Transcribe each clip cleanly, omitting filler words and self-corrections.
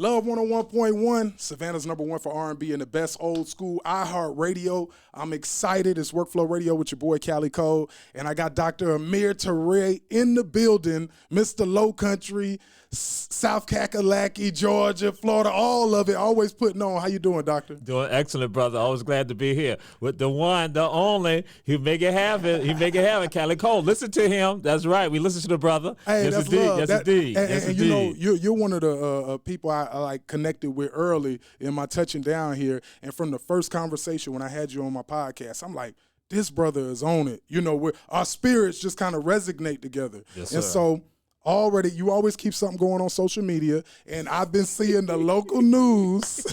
Love 101.1, Savannah's #1 for R&B and the best old school iHeartRadio. I'm excited. It's Workflow Radio with your boy Kaliko, and I got Dr. AMIR TOURE in the building, Mr. Low Country, South Kakalaki, Georgia, Florida, all of it, always putting on. How you doing, doctor? Doing excellent, brother. Always glad to be here with the one, the only. He make it happen. He make it happen. Kaliko, listen to him. That's right. We listen to the brother. Hey, yes, that's indeed. love. Yes, that, indeed. And, yes, and indeed. you know, you're one of the people I like connected with early in my touching down here. And from the first conversation when I had you on my podcast, I'm like, this brother is on it. You know, our spirits just kind of resonate together. Yes, and sir. so already, you always keep something going on social media, and I've been seeing the local news.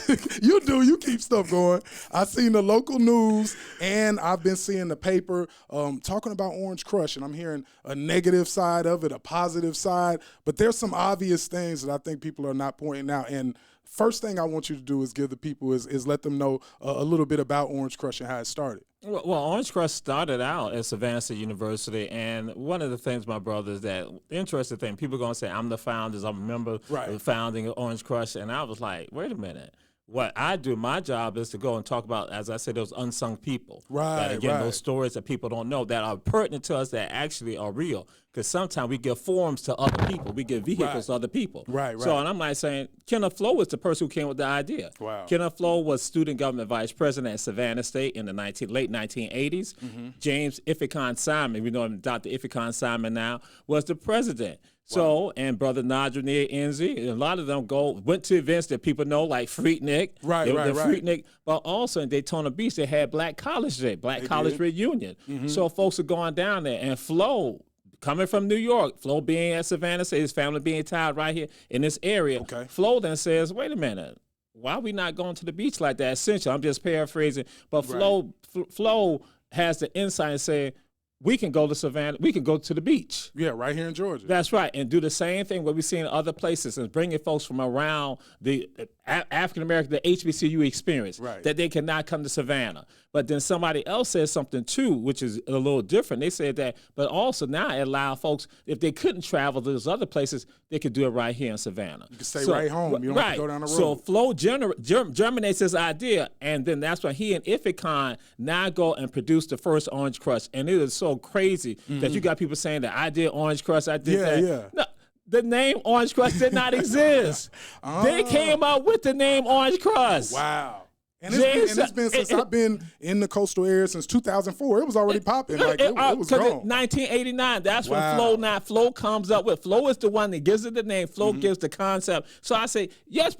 You keep stuff going. I've seen the local news, and I've been seeing the paper talking about Orange Crush, and I'm hearing a negative side of it, a positive side, but there's some obvious things that I think people are not pointing out. And first thing I want you to do is give the people is let them know a little bit about Orange Crush and how it started. Well, Orange Crush started out at Savannah State University, and one of the things, my brother, is that the interesting thing, people are going to say, I'm the founders, I'm a member of the founding of Orange Crush, and I was like, wait a minute. What I do, my job is to go and talk about, as I said, those unsung people. Right, that, again, right. those stories that people don't know that are pertinent to us that actually are real. Because sometimes we give forms to other people. We give vehicles to other people. Right. So, and I'm like saying, Kenneth Flo was the person who came with the idea. Wow. Kenneth Flo was student government vice president at Savannah State in the late 1980s. Mm-hmm. James Ifikon Simon, we know him, Dr. Ifikon Simon now, was the president. So, and Brother Nigel Near Enzi, a lot of them went to events that people know, like Freaknik. Right. Freaknik, but also in Daytona Beach, they had Black College Day, College Reunion. Mm-hmm. So folks are going down there, and Flo, coming from New York, Flo being at Savannah, his family being tied right here in this area, Flo then says, wait a minute, why are we not going to the beach like that? Essentially, I'm just paraphrasing, but Flo has the insight and say, we can go to Savannah. We can go to the beach. Yeah, right here in Georgia. That's right, and do the same thing what we see in other places and bringing folks from around the African-American, the HBCU experience, that they cannot come to Savannah. But then somebody else says something too, which is a little different. They said that, but also now it allows folks, if they couldn't travel to those other places, they could do it right here in Savannah. You can stay right home. You don't have to go down the road. So Flo germinates this idea, and then that's when he and Ifikon now go and produce the first Orange Crush. And it is so crazy that you got people saying that I did Orange Crush, I did that. Yeah. No, the name Orange Crush did not exist. They came up with the name Orange Crush. Wow. And it's been since I've been in the coastal area since 2004. It was already popping. Like it was gone. 1989. That's when Flo comes up with. Flo is the one that gives it the name. Flo gives the concept. So I say, yes.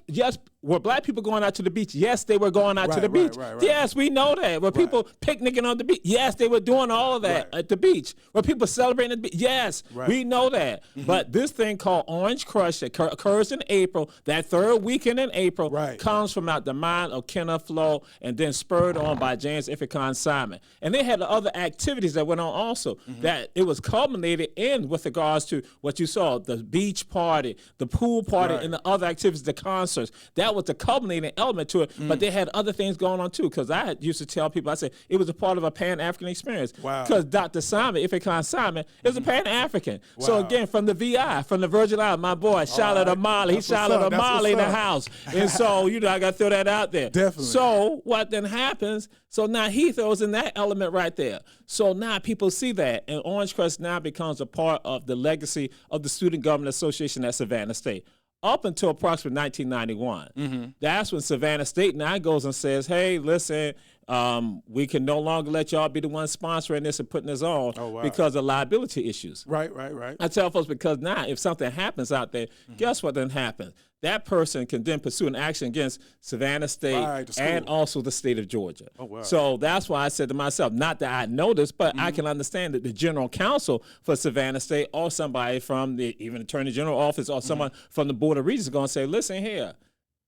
Were black people going out to the beach? Yes, they were going out to the beach. Yes, we know that. Were people picnicking on the beach? Yes, they were doing all of that at the beach. Were people celebrating at the beach? Yes, we know that. But this thing called Orange Crush that occurs in April, that third weekend in April, comes from out the mind of Kenneth Flo and then spurred on by James Ifikon Simon. And they had other activities that went on also that it was culminated in with regards to what you saw, the beach party, the pool party, and the other activities, the concerts. That was the culminating element to it, but they had other things going on too, because I used to tell people, I said, it was a part of a Pan-African experience. Because Dr. Simon, Ifikon Simon, is a Pan-African. So again, from the VI, from the Virgin Islands, my boy, Charlotte Amali, he's Charlotte Amali in the house. And so, I got to throw that out there. Definitely. So what then happens, so now he throws in that element right there. So now people see that, and Orange Crush now becomes a part of the legacy of the Student Government Association at Savannah State. Up until approximately 1991. That's when Savannah State now goes and says, hey, listen, we can no longer let y'all be the one sponsoring this and putting this on because of liability issues. Right. I tell folks, because now if something happens out there, guess what then happens? That person can then pursue an action against Savannah State and also the state of Georgia. So that's why I said to myself, not that I know this, but I can understand that the general counsel for Savannah State or somebody from the even Attorney General office or someone from the Board of Regents is going to say, listen here,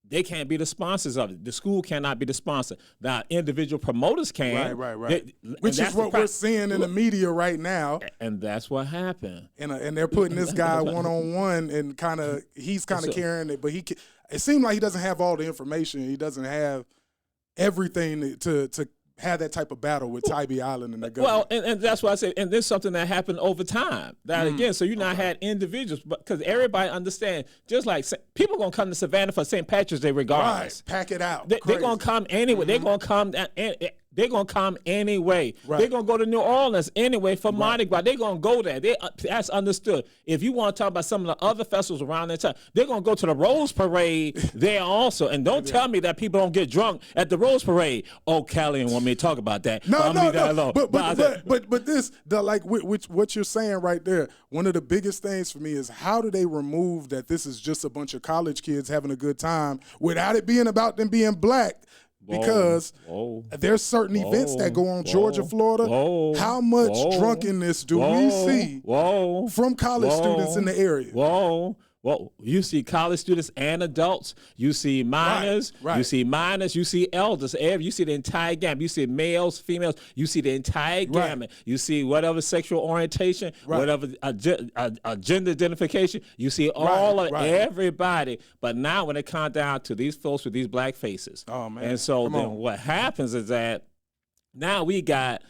they can't be the sponsors of it. The school cannot be the sponsor. Now, individual promoters can. Right. Which is what we're seeing in the media right now. And that's what happened. And they're putting this guy one-on-one, and he's carrying it, but it seemed like he doesn't have all the information. He doesn't have everything to have that type of battle with Tybee Island and the government. Well, and that's why I say, and this is something that happened over time. That again, so you not had individuals, but because everybody understands, just like people gonna come to Savannah for St. Patrick's Day regardless. Right, pack it out. They're gonna come anyway. They're gonna come. They're gonna come anyway. Right. They're gonna go to New Orleans anyway for Mardi Gras. They're gonna go there. That's understood. If you want to talk about some of the other festivals around that time, they're gonna go to the Rose Parade there also. And don't tell me that people don't get drunk at the Rose Parade. Oh, Callie didn't want me to talk about that. No. But this, like what you're saying right there, one of the biggest things for me is how do they remove that this is just a bunch of college kids having a good time without it being about them being black? Because there's certain events that go on Georgia, Florida. How much drunkenness do we see from college students in the area? Well, you see college students and adults. You see minors. You see minors. You see elders. You see the entire gamut. You see males, females. You see the entire gamut. You see whatever sexual orientation, whatever gender identification. You see all of everybody. But now when it comes down to these folks with these black faces, and so then what happens is that now we got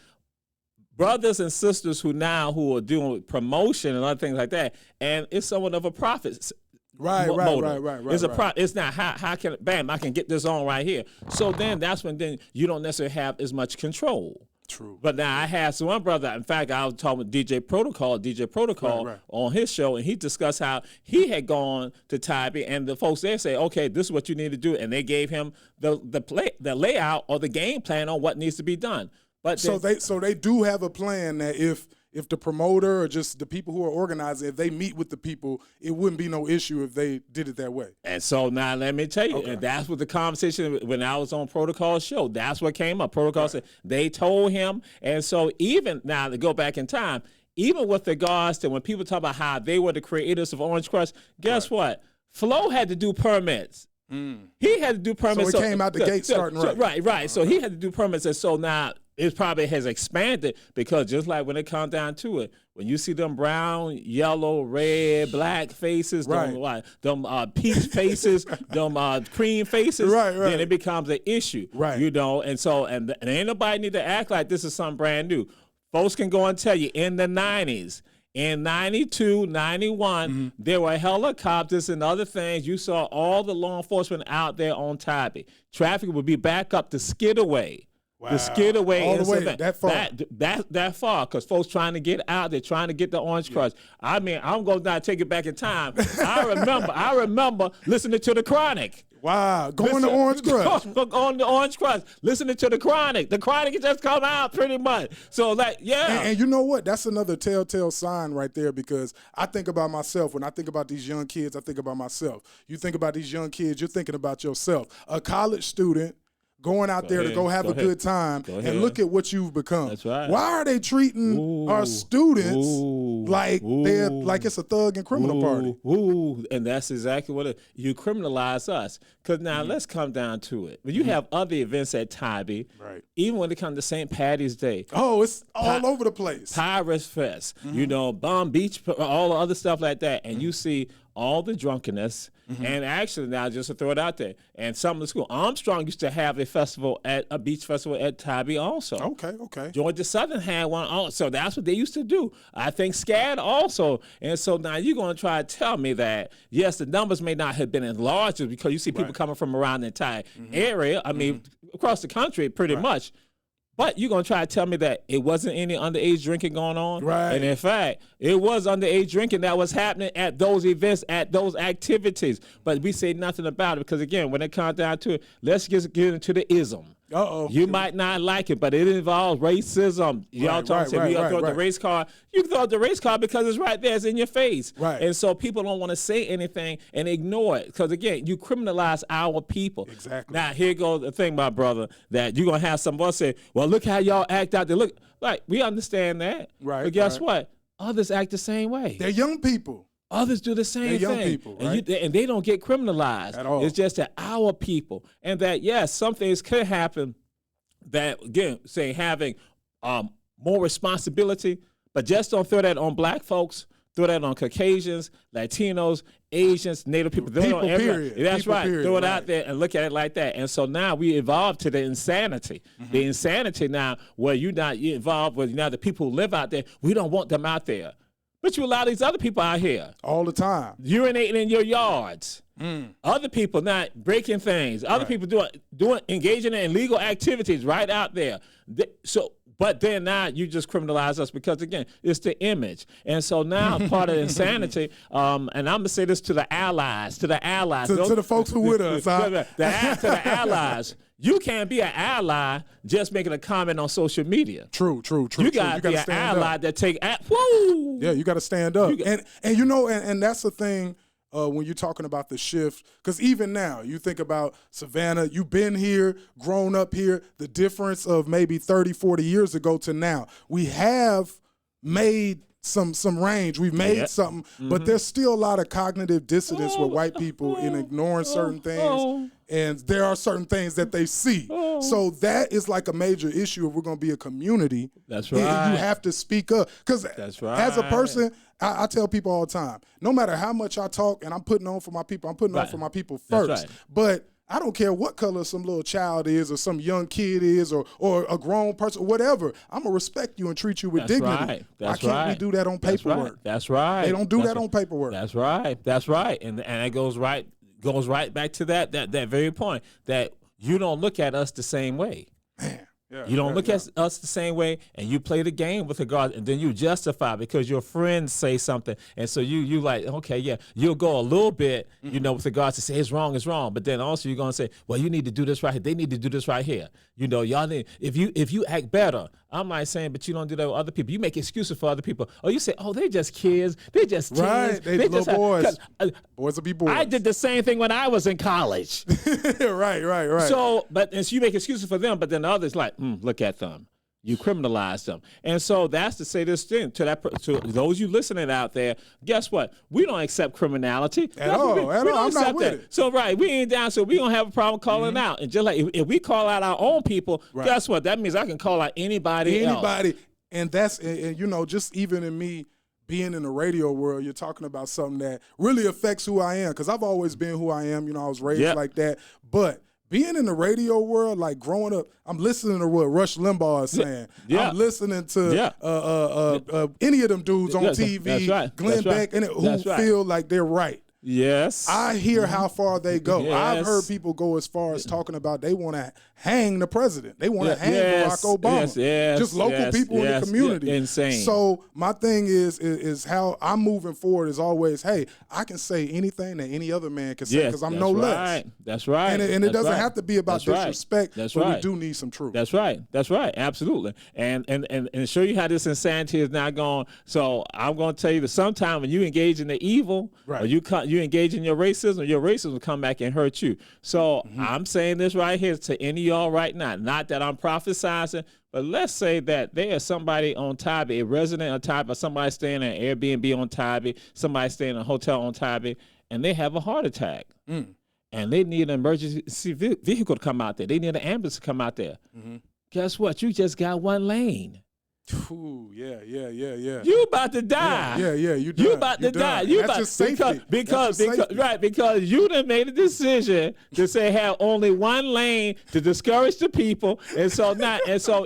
brothers and sisters who are doing promotion and other things like that, and it's somewhat of a profit. Right. It's a it's not how can I can get this on right here. So then that's when you don't necessarily have as much control. True. But now I have one brother. In fact, I was talking with DJ Protocol on his show, and he discussed how he had gone to Tybee, and the folks there say, okay, this is what you need to do, and they gave him the layout or the game plan on what needs to be done. But so they do have a plan that if the promoter or just the people who are organizing, if they meet with the people, it wouldn't be no issue if they did it that way. And so now let me tell you, and that's what the conversation when I was on Protocol's show, that's what came up. Protocol said they told him, and so even now to go back in time, even with regards to when people talk about how they were the creators of Orange Crush, guess what? Flo had to do permits. He had to do permits. So it came out the gate starting right. Right. So he had to do permits, and so now it probably has expanded because just like when it comes down to it, when you see them brown, yellow, red, black faces, them peach faces, them cream faces, then it becomes an issue, you know. And so and ain't nobody need to act like this is something brand new. Folks can go and tell you in the 90s. In 92, 91, there were helicopters and other things. You saw all the law enforcement out there on Tybee. Traffic would be back up to Skidaway. Wow. The Skidaway all the way that far. That far, because folks trying to get out there, trying to get the Orange Crush. I mean, I'm going to take it back in time. I remember listening to the Chronic. Wow, going to Orange Crush. On the Orange Crush, listening to the Chronic. The Chronic has just come out pretty much. So and you know what? That's another telltale sign right there, because I think about myself. When I think about these young kids, I think about myself. You think about these young kids, you're thinking about yourself. A college student going out there to go have a good time, and look at what you've become. That's right. Why are they treating our students like they're like it's a thug and criminal party? And that's exactly what you criminalize us. Because now let's come down to it. When you have other events at Tybee, even when it comes to St. Patty's Day. Oh, it's all over the place. Pirates Fest, you know, Bomb Beach, all the other stuff like that. And you see all the drunkenness. And actually now, just to throw it out there, and some of the school, Armstrong used to have a beach festival at Tybee also. Okay. Georgia Southern had one also. So that's what they used to do. I think SCAD also. And so now you're going to try to tell me that, yes, the numbers may not have been as large because you see people coming from around the entire area. I mean, across the country pretty much. But you're going to try to tell me that it wasn't any underage drinking going on? Right. And in fact, it was underage drinking that was happening at those events, at those activities. But we say nothing about it because, again, when it comes down to it, let's just get into the ism. You might not like it, but it involves racism. Y'all talking about we throw the race card. You can throw the race card because it's right there, it's in your face. And so people don't want to say anything and ignore it. Because again, you criminalize our people. Exactly. Now here goes the thing, my brother, that you're gonna have some of us say, well, look how y'all act out there. Look, like we understand that. But guess what? Others act the same way. They're young people. Others do the same thing. Young people, right? And they don't get criminalized at all. It's just that our people, and that yes, some things could happen. That again, say having more responsibility, but just don't throw that on black folks. throw that on Caucasians, Latinos, Asians, Native people. People, period. That's people, right. Period. Throw it out there and look at it like that. And so now we evolved to the insanity. The insanity now where you're involved with now the people who live out there, we don't want them out there. But you allow these other people out here. All the time. Urinating in your yards. Other people not breaking things. Other people doing engaging in illegal activities right out there. But then now you just criminalize us because, again, it's the image. And so now part of the insanity, and I'm going to say this to the allies. To the folks who with us. To the allies. You can't be an ally just making a comment on social media. True. You got to be an ally that take woo. Yeah, you got to stand up. And that's the thing. When you're talking about the shift, because even now, you think about Savannah, you've been here, grown up here, the difference of maybe 30, 40 years ago to now. We have made some range. We've made something, but there's still a lot of cognitive dissonance with white people in ignoring certain things, and there are certain things that they see. So that is like a major issue if we're going to be a community. That's right. You have to speak up, because as a person, I tell people all the time, no matter how much I talk and I'm putting on for my people, I'm putting on for my people first. But I don't care what color some little child is or some young kid is or a grown person, whatever. I'm going to respect you and treat you with dignity. Why can't we do that on paperwork? That's right. They don't do that on paperwork. That's right. And it goes right back to that very point, that you don't look at us the same way. Man. Yeah, you don't look at us the same way, and you play the game with regard, and then you justify because your friends say something, and so you like, okay, yeah, you'll go a little bit, with regards to say it's wrong, but then also you're gonna say, well, you need to do this right here. They need to do this right here. Y'all need, if you act better. I'm not saying, but you don't do that with other people. You make excuses for other people. Or you say, oh, they're just kids. They're just teens. Right, they little just boys. Boys will be boys. I did the same thing when I was in college. Right. So, and so you make excuses for them, but then the others like, look at them. You criminalize them. And so that's to say this thing to those you listening out there, guess what? We don't accept criminality. At all. I'm not with it. So, we ain't down, so we don't have a problem calling out. And just like if we call out our own people, guess what? That means I can call out anybody else. And that's, and just even in me being in the radio world, you're talking about something that really affects who I am. Because I've always been who I am. I was raised like that. But being in the radio world, like growing up, I'm listening to what Rush Limbaugh is saying. I'm listening to any of them dudes on TV, Glenn Beck, who feel like they're right. Yes. I hear how far they go. Yes. I've heard people go as far as talking about they want to hang the president. They want to hang Barack Obama. Just local people in the community. Insane. So my thing is how I'm moving forward is always, hey, I can say anything that any other man can say because I'm no less. That's right. And it doesn't have to be about disrespect, but we do need some truth. That's right. Absolutely. And show you how this insanity is not going. So I'm going to tell you that sometime when you engage in the evil, or you engage in your racism will come back and hurt you. So I'm saying this right here to any of y'all right now. Not that I'm prophesizing, but let's say that there's somebody on Tybee, a resident on Tybee, or somebody staying in an Airbnb on Tybee, somebody staying in a hotel on Tybee, and they have a heart attack. And they need an emergency vehicle to come out there. They need an ambulance to come out there. Guess what? You just got one lane. Ooh, yeah. You about to die. Yeah. You about to die. That's just because you done made a decision to say have only one lane to discourage the people, and so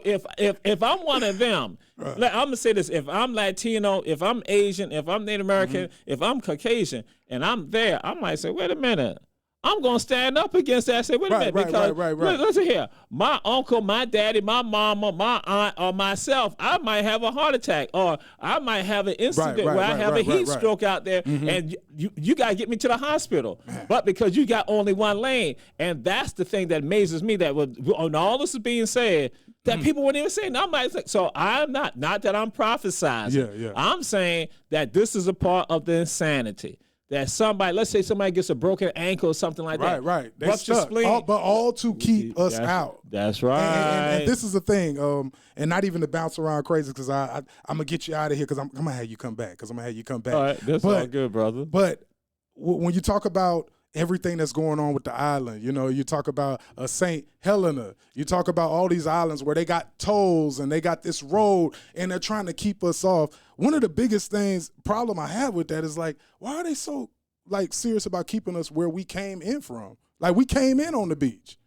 if I'm one of them, I'm gonna say this: if I'm Latino, if I'm Asian, if I'm Native American, if I'm Caucasian, and I'm there, I might say, wait a minute. I'm going to stand up against that. I say, wait a minute, because listen here, my uncle, my daddy, my mama, my aunt, or myself, I might have a heart attack, or I might have an incident where I have a heat stroke out there, and you got to get me to the hospital. But because you got only one lane, and that's the thing that amazes me, that when all this is being said, that people wouldn't even say, no, I'm not. So I'm not that I'm prophesizing. I'm saying that this is a part of the insanity. That somebody, let's say somebody gets a broken ankle or something like that. Right. They stuck. All to keep us out. That's right. And this is the thing, and not even to bounce around crazy, because I'm going to get you out of here, because I'm going to have you come back. All right, that's all good, brother. But when you talk about everything that's going on with the island. You know, you talk about St. Helena. You talk about all these islands where they got tolls and they got this road and they're trying to keep us off. One of the biggest problem I have with that is like, why are they so like serious about keeping us where we came in from? Like, we came in on the beach.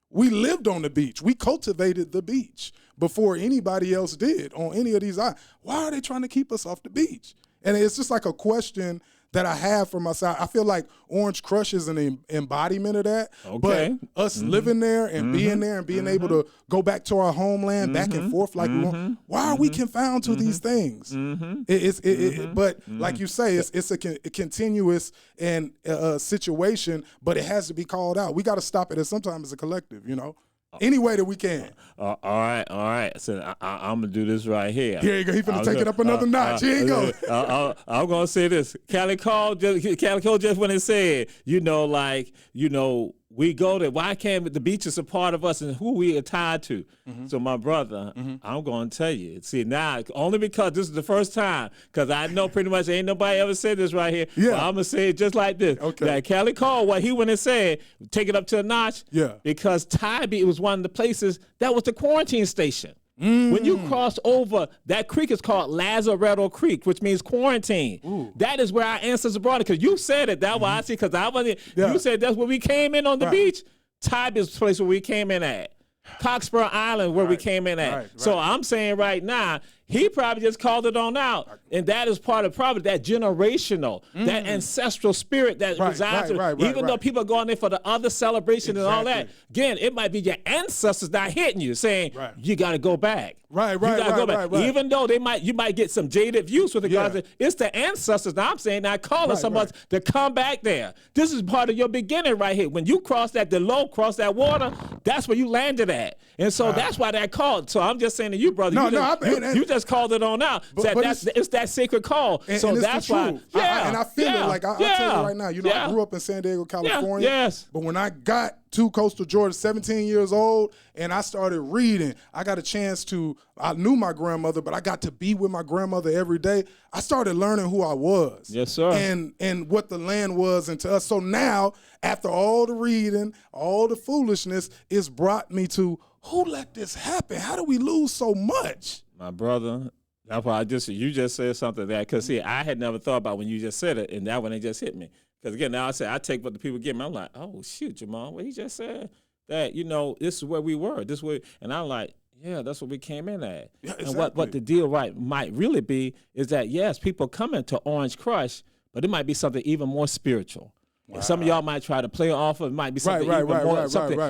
We lived on the beach. We cultivated the beach before anybody else did on any of these islands. Why are they trying to keep us off the beach? And it's just like a question that I have for myself. I feel like Orange Crush is an embodiment of that. Okay. But us living there and being there and being able to go back to our homeland back and forth like we want, why are we confounded to these things? But like you say, it's a continuous and situation, but it has to be called out. We got to stop it at sometimes as a collective, you know? Any way that we can. All right. So I'm gonna do this right here. Here you go. He finna take it up another notch. Here you go. I'm gonna say this. Calico just when it said, we go there. Why can't the beach is a part of us and who we are tied to? So my brother, I'm going to tell you. See, now, only because this is the first time, because I know pretty much ain't nobody ever said this right here. Yeah. I'm going to say it just like this. Okay. That Cali called what he went and said, take it up to a notch. Yeah. Because Tybee was one of the places that was the quarantine station. When you cross over, that creek is called Lazaretto Creek, which means quarantine. Ooh. That is where our ancestors brought it. Because you said it. That's why I see. Because I wasn't. Yeah. You said that's where we came in on the beach. Tybee is the place where we came in at. Cockspur Island, where we came in at. So I'm saying right now, he probably just called it on out. And that is part of probably that generational, that ancestral spirit that resides even though people are going there for the other celebration and all that. Again, it might be your ancestors not hitting you, saying, you got to go back. Even though you might get some jaded views with regards to it's the ancestors. Now I'm saying, now calling someone to come back there. This is part of your beginning right here. When you cross that water, that's where you landed at. And so that's why that called. So I'm just saying to you, brother, you just called it on out. It's that sacred call. And, so and that's why. And I feel it. Like I'll tell you right now, I grew up in San Diego, California. But when I got to coastal Georgia, 17 years old, and I started reading, I got a chance I knew my grandmother, but I got to be with my grandmother every day. I started learning who I was. Yes, sir. And what the land was and to us. So now, after all the reading, all the foolishness, it's brought me to, who let this happen? How do we lose so much? My brother, that's why you just said something there. Because, see, I had never thought about when you just said it, and that one, it just hit me. Because, again, now I take what the people give me. I'm like, oh, shoot, Jamal, what he just said? That, this is where we were. And I'm like, yeah, that's what we came in at. Yeah, exactly. And what the deal might really be is that, yes, people come into Orange Crush, but it might be something even more spiritual. Wow. Some of y'all might try to play off of it. Might be something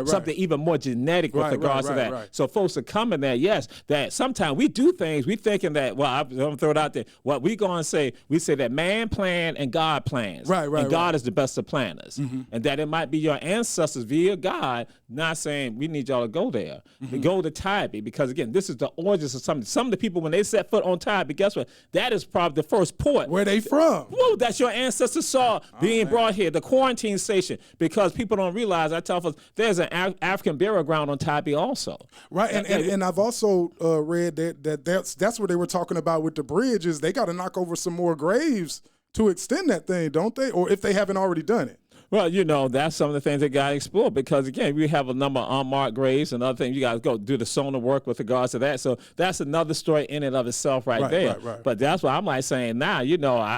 something even more genetic with regards to that. Right. So folks are coming there, yes, that sometimes we do things, we thinking that, I'm going to throw it out there. What we going to say, we say that man planned and God plans. And God is the best of planners. And that it might be your ancestors via God not saying we need y'all to go there. To go to Tybee, because again, this is the origins of something. Some of the people, when they set foot on Tybee, guess what? That is probably the first port. Where they from? Whoa, that's your ancestors saw being brought here. The quarantine station, because people don't realize, I tell folks, there's an African burial ground on Tybee also. Right, and I've also read that's what they were talking about with the bridge, is they got to knock over some more graves to extend that thing, don't they? Or if they haven't already done it. Well, that's some of the things that got explored, because, again, we have a number of unmarked graves and other things. You guys go do the sonar work with regards to that. So that's another story in and of itself right there. Right. But that's why I'm like saying now,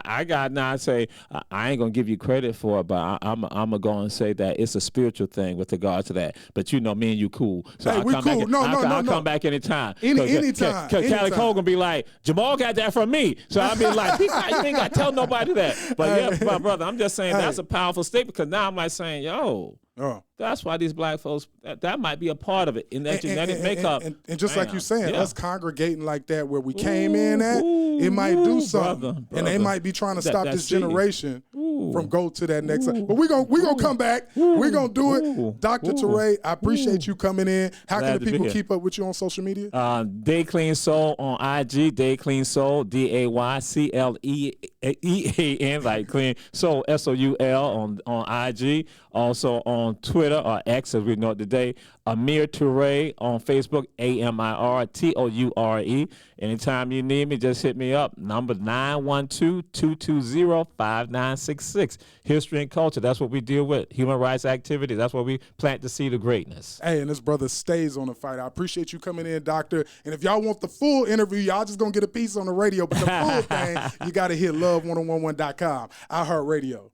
I got now say, I ain't going to give you credit for it, but I'm going to go and say that it's a spiritual thing with regards to that. But, me and you cool. So hey, I'll come back anytime. Anytime. Because Calico going to be like, Jamal got that from me. So I'll be like, you ain't got to tell nobody that. But, my brother, I'm just saying that's a powerful statement, because now I'm like saying, that's why these black folks, that might be a part of it in that genetic makeup. And just like you're saying, us congregating like that where we came in at, it might do something. Brother. And they might be trying to stop this generation from go to that next level. But we're gonna come back. We're going to do it. Dr. Toure, I appreciate you coming in. How can the people keep up with you on social media? Day Clean Soul on IG, Day Clean Soul, DAYCLEAN EAN, like clean. Soul, SOUL on IG. Also on Twitter or X, as we know it today. AMIR TOURE on Facebook, AMIR TOURE. Anytime you need me, just hit me up. Number 912-220-5966. History and culture, that's what we deal with. Human rights activity, that's what we plant the seed of greatness. Hey, and this brother stays on the fight. I appreciate you coming in, Doctor. And if y'all want the full interview, y'all just going to get a piece on the radio. But the full thing, you got to hit love1011.com. iHeartRadio.